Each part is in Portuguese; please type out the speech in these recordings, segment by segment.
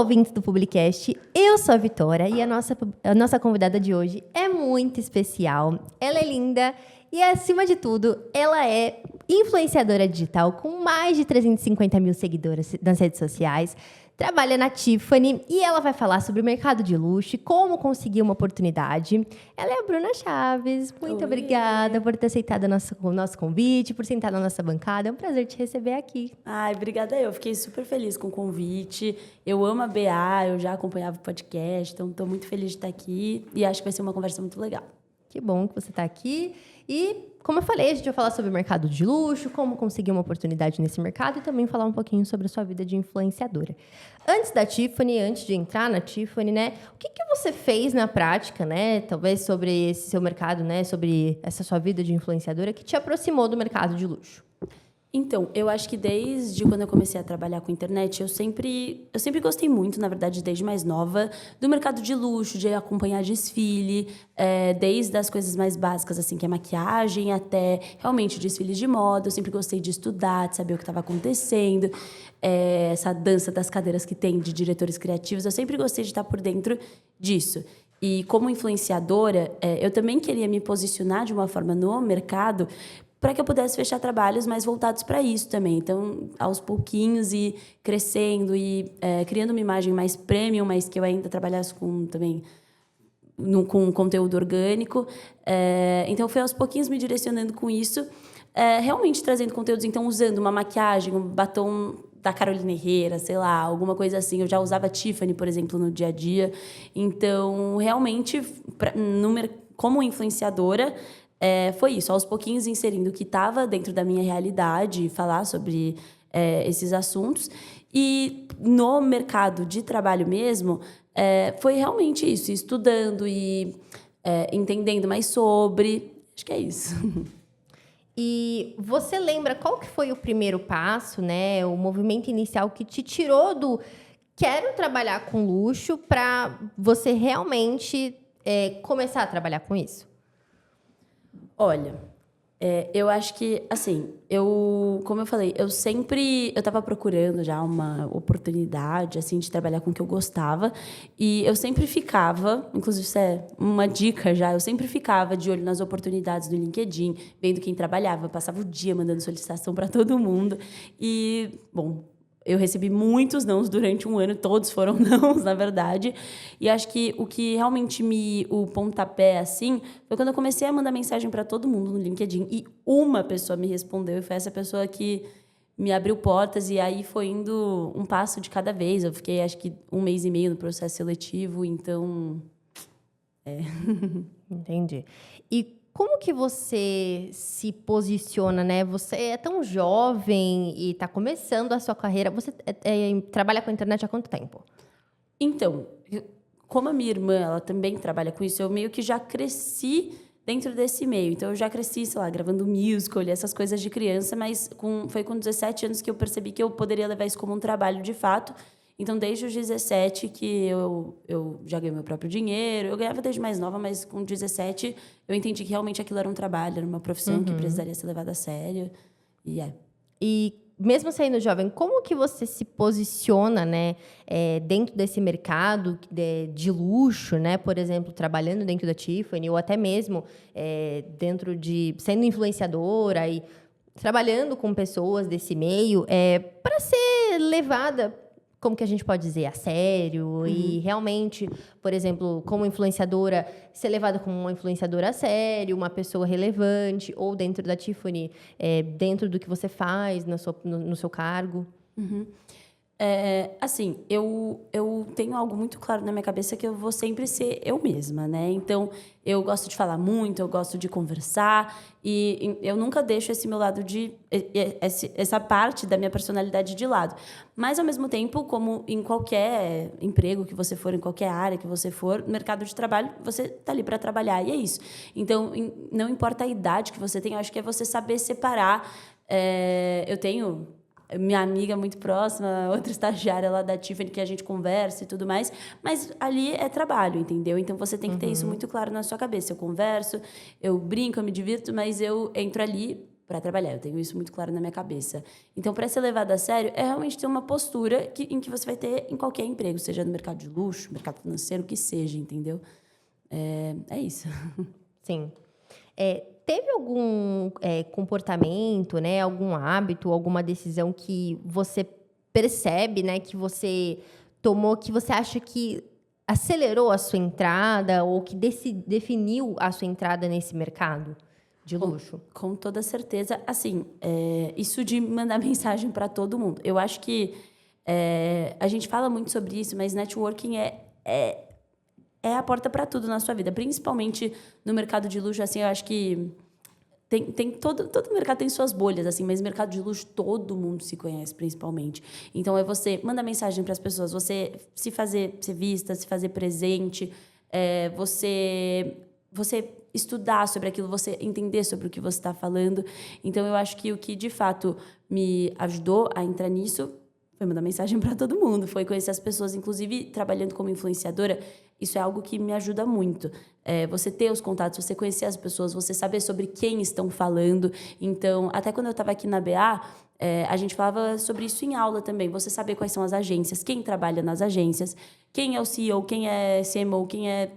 ouvintes do Publicast, eu sou a Vitória e a nossa convidada de hoje é muito especial. Ela é linda e, acima de tudo, ela é influenciadora digital com mais de 350 mil seguidoras nas redes sociais. Trabalha na Tiffany e ela vai falar sobre o mercado de luxo e como conseguir uma oportunidade. Ela é a Bruna Chaves. Muito obrigada por ter aceitado o nosso convite, por sentar na nossa bancada. É um prazer te receber aqui. Ai, obrigada eu. Fiquei super feliz com o convite. Eu amo a BA, eu já acompanhava o podcast, então estou muito feliz de estar aqui e acho que vai ser uma conversa muito legal. Que bom que você está aqui. E, como eu falei, a gente vai falar sobre o mercado de luxo, como conseguir uma oportunidade nesse mercado e também falar um pouquinho sobre a sua vida de influenciadora. Antes da Tiffany, antes de entrar na Tiffany, né? O que você fez na prática, né? Talvez sobre esse seu mercado, né? Sobre essa sua vida de influenciadora que te aproximou do mercado de luxo? Então, eu acho que desde quando eu comecei a trabalhar com internet, eu sempre gostei muito, na verdade, desde mais nova, do mercado de luxo, de acompanhar desfile, desde as coisas mais básicas, assim, que é maquiagem, até realmente desfiles de moda. Eu sempre gostei de estudar, de saber o que estava acontecendo, essa dança das cadeiras que tem de diretores criativos. Eu sempre gostei de estar por dentro disso. E como influenciadora, eu também queria me posicionar de uma forma no mercado para que eu pudesse fechar trabalhos mais voltados para isso também. Então, aos pouquinhos, e crescendo e criando uma imagem mais premium, mas que eu ainda trabalhasse com conteúdo orgânico. Então, foi aos pouquinhos me direcionando com isso, realmente trazendo conteúdos. Então, usando uma maquiagem, um batom da Carolina Herrera, sei lá, alguma coisa assim. Eu já usava Tiffany, por exemplo, no dia a dia. Então, realmente, como influenciadora, foi isso, aos pouquinhos inserindo o que estava dentro da minha realidade, falar sobre esses assuntos. E no mercado de trabalho mesmo, foi realmente isso, estudando e entendendo mais sobre. Acho que é isso. E você lembra qual que foi o primeiro passo, né? O movimento inicial que te tirou do quero trabalhar com luxo para você realmente começar a trabalhar com isso? Olha, eu acho que, assim, como eu falei, eu estava procurando já uma oportunidade, assim, de trabalhar com o que eu gostava, e eu sempre ficava, inclusive isso é uma dica já, eu sempre ficava de olho nas oportunidades do LinkedIn, vendo quem trabalhava, passava o dia mandando solicitação para todo mundo, e, bom, eu recebi muitos nãos durante um ano, todos foram nãos, na verdade. E acho que o que realmente o pontapé, assim, foi quando eu comecei a mandar mensagem para todo mundo no LinkedIn. E uma pessoa me respondeu, e foi essa pessoa que me abriu portas. E aí foi indo um passo de cada vez. Eu fiquei, acho que, 1 mês e meio no processo seletivo, então... Entendi. E como que você se posiciona, né? Você é tão jovem e está começando a sua carreira. Você trabalha com a internet há quanto tempo? Então, como a minha irmã, ela também trabalha com isso, eu meio que já cresci dentro desse meio. Então, eu já cresci, sei lá, gravando musical, essas coisas de criança, mas foi com 17 anos que eu percebi que eu poderia levar isso como um trabalho de fato. Então, desde os 17 que eu já ganhei meu próprio dinheiro. Eu ganhava desde mais nova, mas com 17 eu entendi que realmente aquilo era um trabalho, era uma profissão que precisaria ser levada a sério. E mesmo sendo jovem, como que você se posiciona, né, dentro desse mercado de luxo, né? Por exemplo, trabalhando dentro da Tiffany ou até mesmo sendo influenciadora e trabalhando com pessoas desse meio, para ser levada, como que a gente pode dizer, a sério e realmente, por exemplo, como influenciadora, ser levada como uma influenciadora a sério, uma pessoa relevante, ou dentro da Tiffany, dentro do que você faz no seu cargo? Assim, eu tenho algo muito claro na minha cabeça que eu vou sempre ser eu mesma, né? Então, eu gosto de falar muito, eu gosto de conversar e eu nunca deixo esse meu lado essa parte da minha personalidade de lado. Mas, ao mesmo tempo, como em qualquer emprego que você for, em qualquer área que você for, no mercado de trabalho, você está ali para trabalhar e é isso. Então, não importa a idade que você tem, eu acho que é você saber separar. Eu tenho minha amiga muito próxima, outra estagiária lá da Tiffany, que a gente conversa e tudo mais, mas ali é trabalho, entendeu? Então, você tem que ter isso muito claro na sua cabeça. Eu converso, eu brinco, eu me divirto, mas eu entro ali para trabalhar. Eu tenho isso muito claro na minha cabeça. Então, para ser levado a sério, é realmente ter uma postura em que você vai ter em qualquer emprego, seja no mercado de luxo, mercado financeiro, o que seja, entendeu? É isso. Sim. Teve algum comportamento, né, algum hábito, alguma decisão que você percebe, né, que você tomou, que você acha que acelerou a sua entrada ou que definiu a sua entrada nesse mercado de luxo? Com toda certeza. Assim, isso de mandar mensagem para todo mundo. Eu acho que a gente fala muito sobre isso, mas networking é a porta para tudo na sua vida, principalmente no mercado de luxo. Assim, eu acho que todo mercado tem suas bolhas, assim, mas no mercado de luxo todo mundo se conhece, principalmente. Então, você manda mensagem para as pessoas, você se fazer ser vista, se fazer presente, você estudar sobre aquilo, você entender sobre o que você está falando. Então, eu acho que o que, de fato, me ajudou a entrar nisso foi mandar mensagem para todo mundo, foi conhecer as pessoas, inclusive trabalhando como influenciadora. Isso é algo que me ajuda muito. Você ter os contatos, você conhecer as pessoas, você saber sobre quem estão falando. Então, até quando eu estava aqui na BA, a gente falava sobre isso em aula também. Você saber quais são as agências, quem trabalha nas agências, quem é o CEO, quem é CMO, quem é...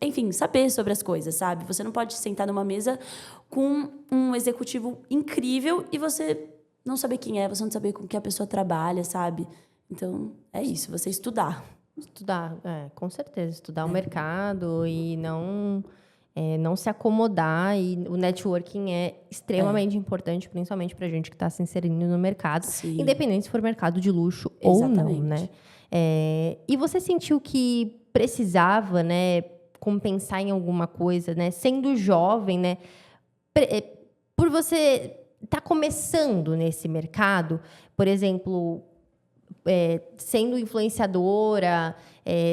Enfim, saber sobre as coisas, sabe? Você não pode sentar numa mesa com um executivo incrível e você não saber quem é, você não saber com que a pessoa trabalha, sabe? Então, é isso, você estudar. Estudar, com certeza. Estudar o mercado e não se acomodar. E o networking é extremamente importante, principalmente para a gente que está se inserindo no mercado, Sim. independente se for mercado de luxo ou não, né? E você sentiu que precisava, né, compensar em alguma coisa, né? Sendo jovem, né? Por você estar começando nesse mercado, por exemplo, sendo influenciadora,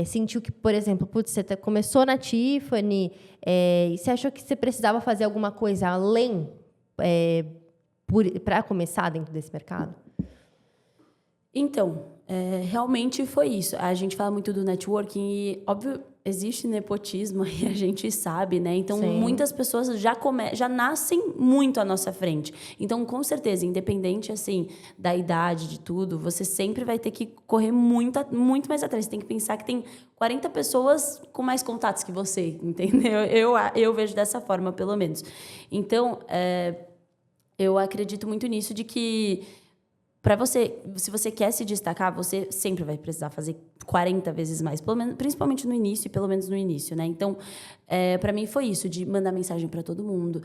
sentiu que, por exemplo, você começou na Tiffany, e você achou que você precisava fazer alguma coisa além para começar dentro desse mercado? Então, realmente foi isso. A gente fala muito do networking e, óbvio, existe nepotismo e a gente sabe, né? Então, Sim. muitas pessoas já nascem muito à nossa frente. Então, com certeza, independente, assim, da idade, de tudo, você sempre vai ter que correr muito mais atrás. Você tem que pensar que tem 40 pessoas com mais contatos que você, entendeu? Eu vejo dessa forma, pelo menos. Então, eu acredito muito nisso de que se você quer se destacar, você sempre vai precisar fazer 40 vezes mais, pelo menos, principalmente no início, pelo menos no início, né? Então, para mim foi isso, de mandar mensagem para todo mundo,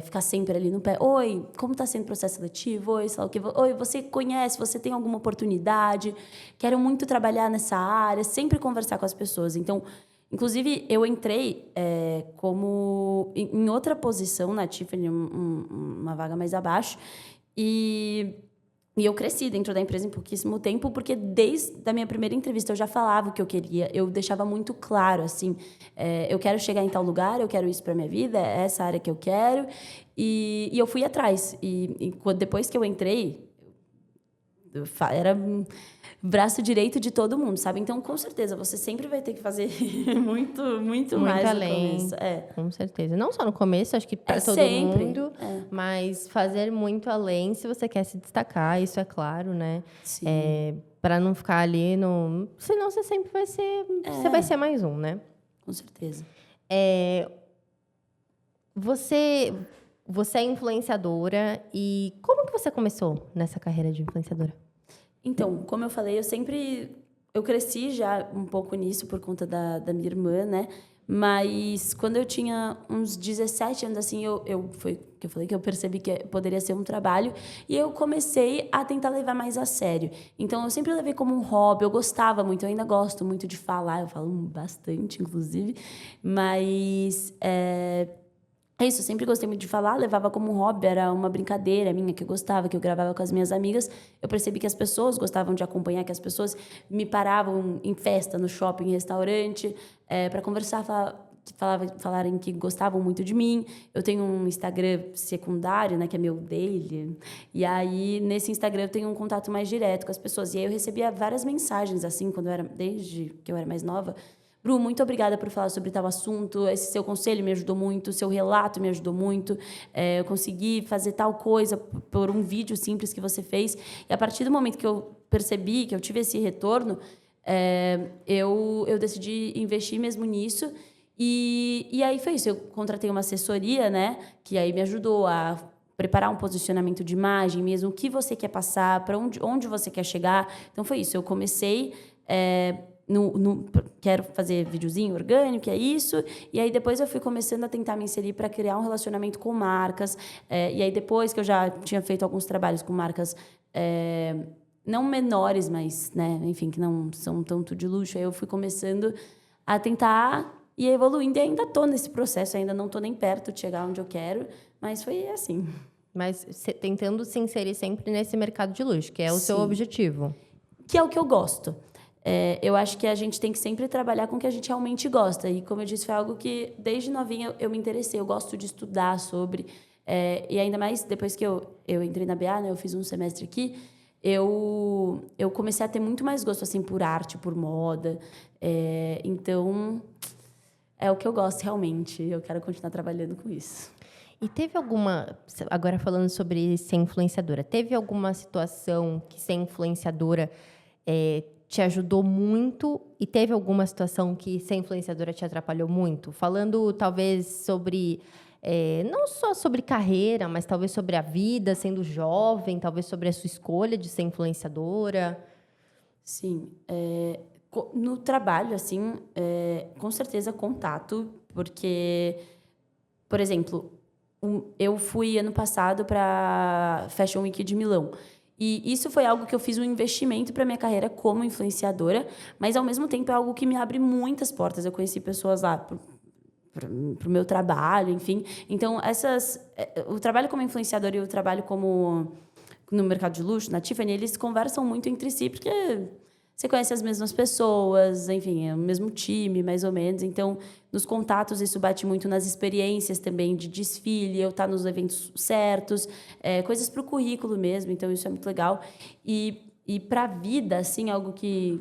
ficar sempre ali no pé. Oi, como está sendo o processo seletivo? Oi, sei lá o quê. Oi, você conhece? Você tem alguma oportunidade? Quero muito trabalhar nessa área. Sempre conversar com as pessoas. Então, inclusive, eu entrei como em outra posição na Tiffany, uma vaga mais abaixo, e eu cresci dentro da empresa em pouquíssimo tempo, porque desde a minha primeira entrevista eu já falava o que eu queria. Eu deixava muito claro, assim, eu quero chegar em tal lugar, eu quero isso para minha vida, é essa área que eu quero. E eu fui atrás. Depois que eu entrei, era braço direito de todo mundo, sabe? Então, com certeza, você sempre vai ter que fazer muito mais além, no começo. Com certeza. Não só no começo, acho que para todo sempre. mundo, mas fazer muito além se você quer se destacar, isso é claro, né? Sim. Para não ficar ali no... Senão você sempre vai ser... Você vai ser mais um, né? Com certeza. Você é influenciadora e como que você começou nessa carreira de influenciadora? Então, como eu falei, eu cresci já um pouco nisso por conta da minha irmã, né? Mas quando eu tinha uns 17 anos, assim, foi que eu falei que eu percebi que poderia ser um trabalho e eu comecei a tentar levar mais a sério. Então, eu sempre levei como um hobby, eu gostava muito, eu ainda gosto muito de falar, eu falo bastante, inclusive, mas é isso, eu sempre gostei muito de falar, levava como um hobby, era uma brincadeira minha que eu gostava, que eu gravava com as minhas amigas. Eu percebi que as pessoas gostavam de acompanhar, que as pessoas me paravam em festa, no shopping, em restaurante, para conversar, falarem que gostavam muito de mim. Eu tenho um Instagram secundário, né, que é meu daily, e aí nesse Instagram eu tenho um contato mais direto com as pessoas. E aí eu recebia várias mensagens, assim, desde que eu era mais nova, Bru, muito obrigada por falar sobre tal assunto, esse seu conselho me ajudou muito, seu relato me ajudou muito, eu consegui fazer tal coisa por um vídeo simples que você fez. E a partir do momento que eu percebi, que eu tive esse retorno, eu decidi investir mesmo nisso. E aí foi isso, eu contratei uma assessoria, né, que aí me ajudou a preparar um posicionamento de imagem mesmo, o que você quer passar, para onde você quer chegar. Então foi isso, eu comecei quero fazer videozinho orgânico, é isso, e aí depois eu fui começando a tentar me inserir para criar um relacionamento com marcas, e aí depois que eu já tinha feito alguns trabalhos com marcas não menores, mas, né, enfim, que não são tanto de luxo, aí eu fui começando a tentar e evoluindo, e ainda estou nesse processo, ainda não estou nem perto de chegar onde eu quero, mas foi assim. Mas tentando se inserir sempre nesse mercado de luxo, que é o seu objetivo. Que é o que eu gosto. Eu acho que a gente tem que sempre trabalhar com o que a gente realmente gosta. E, como eu disse, foi algo que, desde novinha, eu me interessei. Eu gosto de estudar sobre. E ainda mais, depois que eu entrei na BA, né, eu fiz um semestre aqui, eu comecei a ter muito mais gosto assim, por arte, por moda. Então, é o que eu gosto realmente. Eu quero continuar trabalhando com isso. E teve alguma... Agora, falando sobre ser influenciadora. Teve alguma situação que ser influenciadora... te ajudou muito e teve alguma situação que ser influenciadora te atrapalhou muito? Falando, talvez, sobre... não só sobre carreira, mas talvez sobre a vida, sendo jovem, talvez sobre a sua escolha de ser influenciadora. Sim. No trabalho, assim, com certeza contato, porque, por exemplo, eu fui ano passado para Fashion Week de Milão. E isso foi algo que eu fiz um investimento para minha carreira como influenciadora, mas, ao mesmo tempo, é algo que me abre muitas portas. Eu conheci pessoas lá para o meu trabalho, enfim. Então, o trabalho como influenciadora e o trabalho no mercado de luxo, na Tiffany, eles conversam muito entre si, porque você conhece as mesmas pessoas, enfim, é o mesmo time, mais ou menos. Então, nos contatos, isso bate muito nas experiências também de desfile, eu estar nos eventos certos, coisas para o currículo mesmo. Então, isso é muito legal. E para a vida, assim, algo que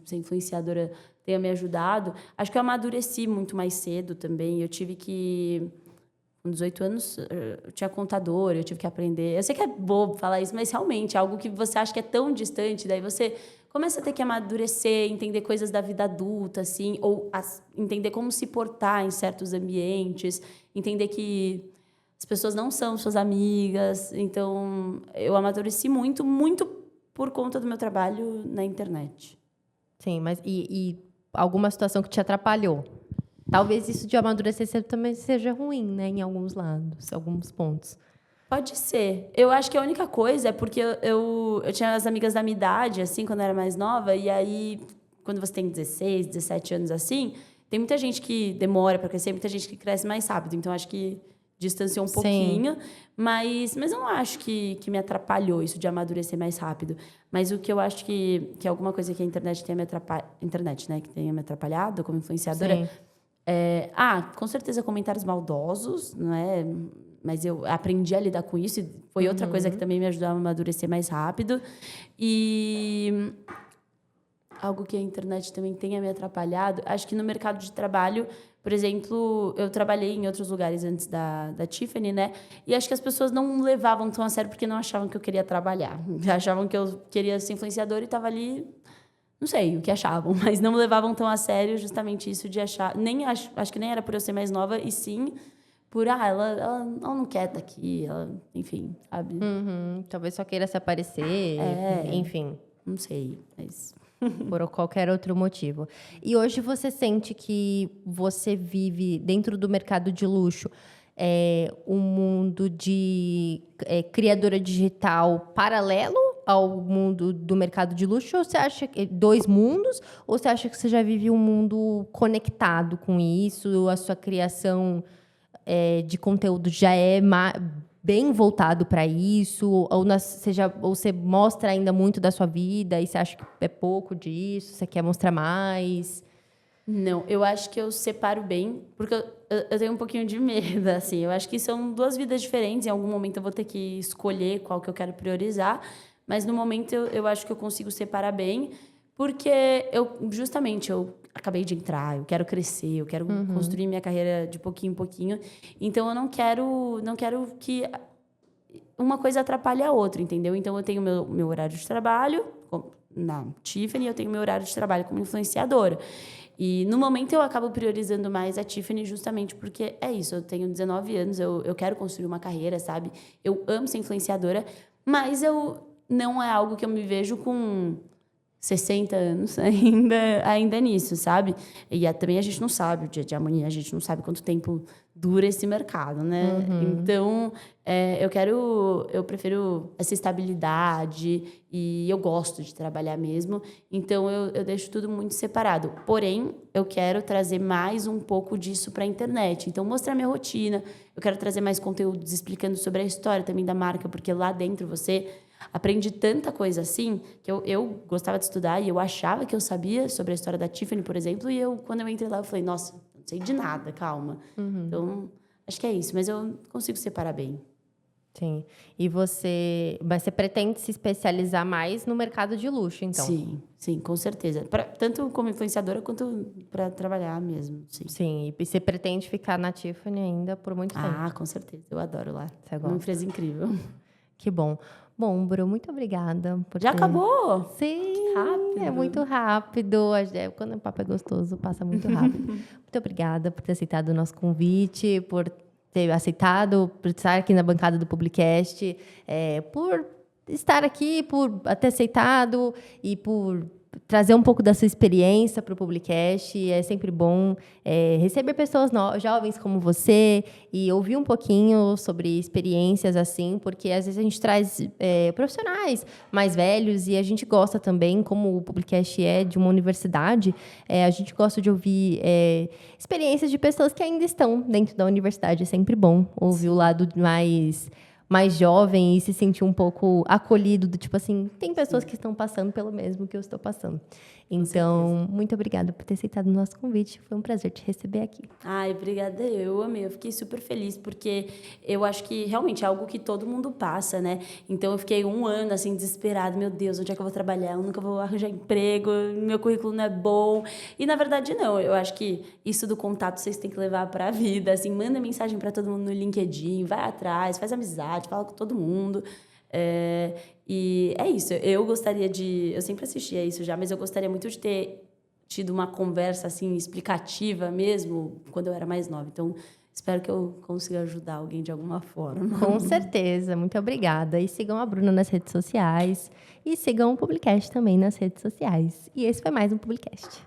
ser influenciadora tenha me ajudado, acho que eu amadureci muito mais cedo também. Eu tive que... Com 18 anos, eu tinha contador, eu tive que aprender. Eu sei que é bobo falar isso, mas realmente é algo que você acha que é tão distante, daí você começa a ter que amadurecer, entender coisas da vida adulta, assim, ou entender como se portar em certos ambientes, entender que as pessoas não são suas amigas. Então, eu amadureci muito, muito por conta do meu trabalho na internet. Sim, mas e alguma situação que te atrapalhou? Talvez isso de amadurecer também seja ruim, né? Em alguns lados, alguns pontos. Pode ser. Eu acho que a única coisa é porque eu tinha as amigas da minha idade, assim, quando eu era mais nova, e aí, quando você tem 16, 17 anos, assim, tem muita gente que demora para crescer, muita gente que cresce mais rápido. Então, acho que distanciou um pouquinho, mas eu não acho que me atrapalhou isso de amadurecer mais rápido. Mas o que eu acho que alguma coisa que a internet tenha me atrapalhado, né, que tenha me atrapalhado como influenciadora... Sim. Com certeza comentários maldosos, não é? Mas eu aprendi a lidar com isso e foi outra coisa que também me ajudou a amadurecer mais rápido. E algo que a internet também tenha me atrapalhado, acho que no mercado de trabalho, por exemplo, eu trabalhei em outros lugares antes da Tiffany, né? E acho que as pessoas não levavam tão a sério porque não achavam que eu queria trabalhar. Achavam que eu queria ser influenciadora e estava ali... Não sei o que achavam, mas não me levavam tão a sério justamente isso de achar... Acho que nem era por eu ser mais nova, e sim por... ela não quer estar aqui, enfim, sabe? Talvez só queira se aparecer, enfim. Não sei, mas... Por qualquer outro motivo. E hoje você sente que você vive dentro do mercado de luxo um mundo de criadora digital paralelo ao mundo do mercado de luxo? Ou você acha que dois mundos? Ou você acha que você já vive um mundo conectado com isso? A sua criação de conteúdo já é bem voltado para isso? Ou você mostra ainda muito da sua vida e você acha que é pouco disso? Você quer mostrar mais? Não, eu acho que eu separo bem, porque eu tenho um pouquinho de medo, assim. Eu acho que são duas vidas diferentes. Em algum momento eu vou ter que escolher qual que eu quero priorizar. Mas, no momento, eu acho que eu consigo separar bem, Porque justamente eu acabei de entrar, eu quero crescer, eu quero construir minha carreira de pouquinho em pouquinho. Então, eu não quero que uma coisa atrapalhe a outra, entendeu? Então, eu tenho meu horário de trabalho na Tiffany, eu tenho meu horário de trabalho como influenciadora. E, no momento, eu acabo priorizando mais a Tiffany justamente porque é isso. Eu tenho 19 anos, eu quero construir uma carreira, sabe? Eu amo ser influenciadora, mas não é algo que eu me vejo com 60 anos ainda nisso, sabe? E também a gente não sabe, o dia de amanhã a gente não sabe quanto tempo dura esse mercado, né? Então, eu prefiro essa estabilidade e eu gosto de trabalhar mesmo. Então, eu deixo tudo muito separado. Porém, eu quero trazer mais um pouco disso para a internet. Então, mostrar minha rotina. Eu quero trazer mais conteúdos explicando sobre a história também da marca, porque lá dentro você aprendi tanta coisa assim, que eu gostava de estudar e eu achava que eu sabia sobre a história da Tiffany, por exemplo, e quando eu entrei lá, eu falei, nossa, não sei de nada, calma. Então, acho que é isso, mas eu consigo separar bem. Sim. Mas você pretende se especializar mais no mercado de luxo, então? Sim, com certeza. Tanto como influenciadora, quanto para trabalhar mesmo, sim. Sim, e você pretende ficar na Tiffany ainda por muito tempo? Ah, com certeza. Eu adoro lá. Você É gosta? uma empresa incrível. Que bom. Bom, Bru, muito obrigada por Já ter... acabou? Sim, Rápido. é muito rápido. Quando o papo é gostoso, passa muito rápido. Muito obrigada por ter aceitado o nosso convite, por ter aceitado, por estar aqui na bancada do Publicast, por estar aqui, por ter aceitado e por trazer um pouco da sua experiência para o Publicast. É sempre bom receber pessoas jovens como você e ouvir um pouquinho sobre experiências assim, porque às vezes a gente traz profissionais mais velhos e a gente gosta também, como o Publicast é de uma universidade, a gente gosta de ouvir experiências de pessoas que ainda estão dentro da universidade. É sempre bom ouvir o lado mais jovem e se sentir um pouco acolhido, do tipo assim, tem pessoas que estão passando pelo mesmo que eu estou passando. Então, muito obrigada por ter aceitado o nosso convite. Foi um prazer te receber aqui. Ai, obrigada, eu amei. Eu fiquei super feliz, porque eu acho que realmente é algo que todo mundo passa, né? Então, eu fiquei 1 ano, assim, desesperada. Meu Deus, onde é que eu vou trabalhar? Eu nunca vou arranjar emprego, meu currículo não é bom. E, na verdade, não. Eu acho que isso do contato vocês têm que levar para a vida. Assim, manda mensagem para todo mundo no LinkedIn, vai atrás, faz amizade, fala com todo mundo. E é isso. Eu sempre assisti a isso já, mas eu gostaria muito de ter tido uma conversa assim explicativa mesmo quando eu era mais nova. Então, espero que eu consiga ajudar alguém de alguma forma. Com certeza. Muito obrigada. E sigam a Bruna nas redes sociais. E sigam o Publicast também nas redes sociais. E esse foi mais um Publicast.